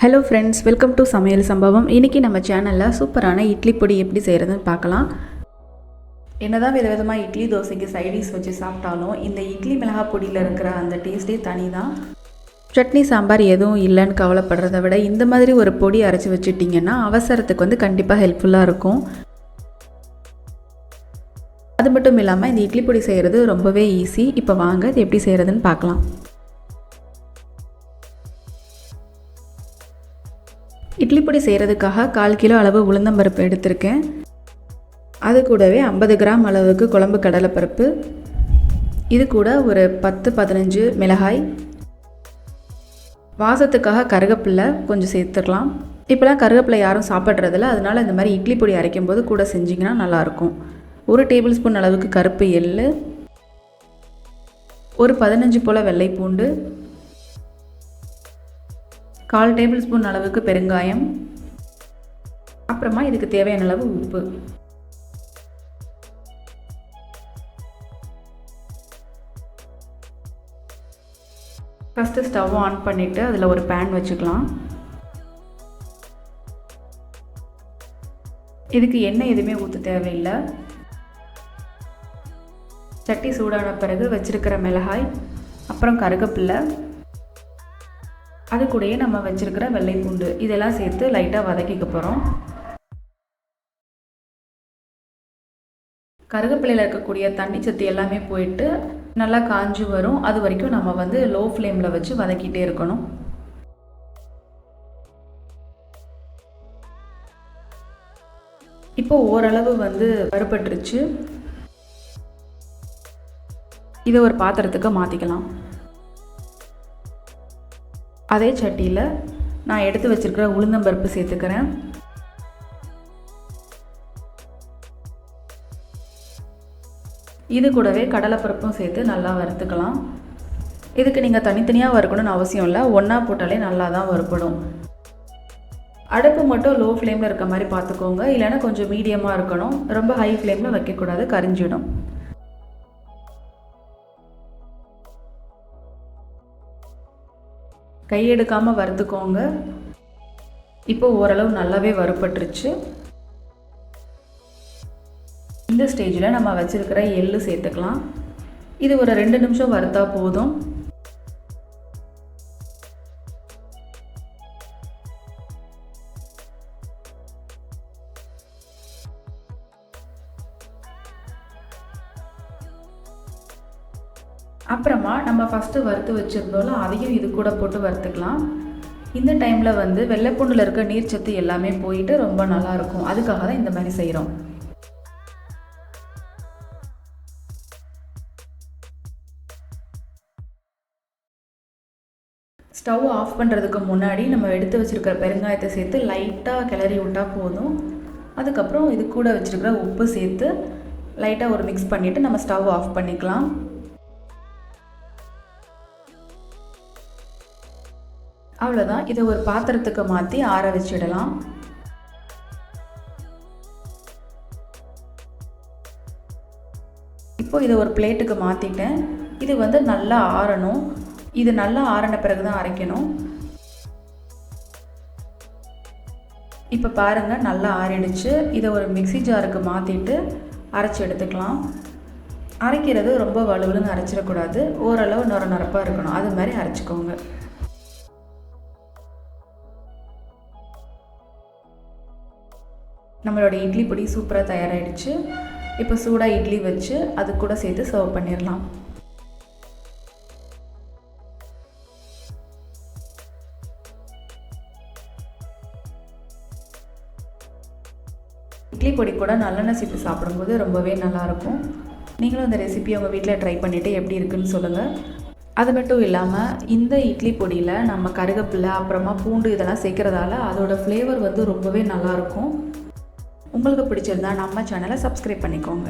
Hello friends, welcome to சமையல் சம்பவம். இன்றைக்கி நம்ம சேனலில் சூப்பரான இட்லி பொடி எப்படி செய்கிறதுன்னு பார்க்கலாம். என்னதான் விதவிதமாக இட்லி தோசைக்கு சைடிஷ் வச்சு சாப்பிட்டாலும் இந்த இட்லி மிளகாய் பொடியில் இருக்கிற அந்த டேஸ்ட்டே தனி தான். சட்னி சாம்பார் எதுவும் இல்லைன்னு கவலைப்படுறத விட இந்த மாதிரி ஒரு பொடி அரைச்சி வச்சுட்டிங்கன்னா அவசரத்துக்கு கண்டிப்பாக ஹெல்ப்ஃபுல்லாக இருக்கும். அது மட்டும் இல்லாமல் இந்த இட்லி பொடி செய்கிறது ரொம்பவே ஈஸி. இப்போ வாங்க இது எப்படி செய்கிறதுன்னு பார்க்கலாம். இட்லி பொடி செய்கிறதுக்காக 1/4 கிலோ அளவு உளுந்தம்பருப்பு எடுத்திருக்கேன். அது கூடவே 50 கிராம் அளவுக்கு குழம்பு கடலைப்பருப்பு, இது கூட ஒரு 10-15 மிளகாய், வாசத்துக்காக கருவேப்பிலை கொஞ்சம் சேர்த்துக்கலாம். இப்போலாம் கருவேப்பிலை யாரும் சாப்பிட்றதில்ல, அதனால் இந்த மாதிரி இட்லி பொடி அரைக்கும் போது கூட செஞ்சிங்கன்னா நல்லாயிருக்கும். 1 டேபிள் ஸ்பூன் அளவுக்கு கருப்பு எள்ளு, ஒரு 15 போல் வெள்ளை பூண்டு, 1/4 டேபிள் ஸ்பூன் அளவுக்கு பெருங்காயம், அப்புறமா இதுக்கு தேவையான அளவு உப்பு. ஃபஸ்ட்டு ஸ்டவ் ஆன் பண்ணிவிட்டு அதில் ஒரு பேன் வச்சுக்கலாம். இதுக்கு எண்ணெய் எதுவுமே ஊற்ற தேவையில்லை. சட்டி சூடான பிறகு வச்சுருக்கிற மிளகாய், அப்புறம் கருவேப்பிலை, அது கூடயே நம்ம வச்சுருக்கிற வெள்ளை பூண்டு இதெல்லாம் சேர்த்து லைட்டாக வதக்கிக்க போகிறோம். கருவேப்பிலையில் இருக்கக்கூடிய தண்ணி சத்து எல்லாமே போயிட்டு நல்லா காஞ்சி வரும். அது வரைக்கும் நம்ம லோ ஃப்ளேமில் வச்சு வதக்கிட்டே இருக்கணும். இப்போ ஓரளவு வறுபட்டுருச்சு. இதை ஒரு பாத்திரத்துக்கு மாற்றிக்கலாம். அதே சட்டியில் நான் எடுத்து வச்சுருக்கிற உளுந்தம்பருப்பு சேர்த்துக்கிறேன். இது கூடவே கடலைப்பருப்பும் சேர்த்து நல்லா வறுத்துக்கலாம். இதுக்கு நீங்கள் தனித்தனியாக வறுக்கணும்னு அவசியம் இல்லை, ஒன்றா போட்டாலே நல்லா தான் வறுப்படும். அடுப்பு மட்டும் லோ ஃப்ளேமில் இருக்க மாதிரி பார்த்துக்கோங்க, இல்லைன்னா கொஞ்சம் மீடியமாக இருக்கணும். ரொம்ப ஹை ஃப்ளேமில் வைக்கக்கூடாது, கரிஞ்சிடும். கையெடுக்காமல் வறுத்துக்கோங்க. இப்போ ஓரளவு நல்லாவே வறுபட்டுருச்சு. இந்த ஸ்டேஜில் நம்ம வச்சுருக்கிற எள்ளு சேர்த்துக்கலாம். இது ஒரு 2 நிமிஷம் வறுத்தா போதும். அப்புறமா நம்ம ஃபஸ்ட்டு வறுத்து வச்சுருந்தோம்ல, அதையும் இது கூட போட்டு வறுத்துக்கலாம். இந்த டைமில் வெள்ளைப்பூண்டில் இருக்க நீர்ச்சத்து எல்லாமே போயிட்டு ரொம்ப நல்லாயிருக்கும். அதுக்காக தான் இந்த மாதிரி செய்கிறோம். ஸ்டவ் ஆஃப் பண்ணுறதுக்கு முன்னாடி நம்ம எடுத்து வச்சுருக்கிற பெருங்காயத்தை சேர்த்து லைட்டாக கிளறி விட்டால் போதும். அதுக்கப்புறம் இது கூட வச்சுருக்கிற உப்பு சேர்த்து லைட்டாக ஒரு மிக்ஸ் பண்ணிவிட்டு நம்ம ஸ்டவ் ஆஃப் பண்ணிக்கலாம். அவ்வளோதான். இதை ஒரு பாத்திரத்துக்கு மாற்றி ஆற வச்சிடலாம். இப்போ இதை ஒரு பிளேட்டுக்கு மாற்றிட்டேன். இது நல்லா ஆறணும். இது நல்லா ஆறின பிறகு தான் அரைக்கணும். இப்போ பாருங்கள், நல்லா ஆறிடுச்சு. இதை ஒரு மிக்ஸி ஜாருக்கு மாற்றிட்டு அரைச்சி எடுத்துக்கலாம். அரைக்கிறது ரொம்ப வலுவலுன்னு அரைச்சிடக்கூடாது, ஓரளவு நொரப்பாக இருக்கணும். அது மாதிரி அரைச்சிக்கோங்க. நம்மளோட இட்லி பொடி சூப்பராக தயாராகிடுச்சு. இப்போ சூடாக இட்லி வச்சு அது கூட சேர்த்து சர்வ் பண்ணிடலாம். இட்லி பொடி கூட நல்லெண்ணெய் சேர்த்து சாப்பிடும்போது ரொம்பவே நல்லாயிருக்கும். நீங்களும் இந்த ரெசிபியை உங்கள் வீட்டில் ட்ரை பண்ணிவிட்டு எப்படி இருக்குன்னு சொல்லுங்கள். அது மட்டும் இல்லாமல் இந்த இட்லி பொடியில் நம்ம கருவேப்பிலை, அப்புறமா பூண்டு இதெல்லாம் சேர்க்குறதால அதோட ஃப்ளேவர் ரொம்பவே நல்லாயிருக்கும். உங்களுக்கு பிடிச்சிருந்தா நம்ம சேனலை சப்ஸ்கிரைப் பண்ணிக்கோங்க.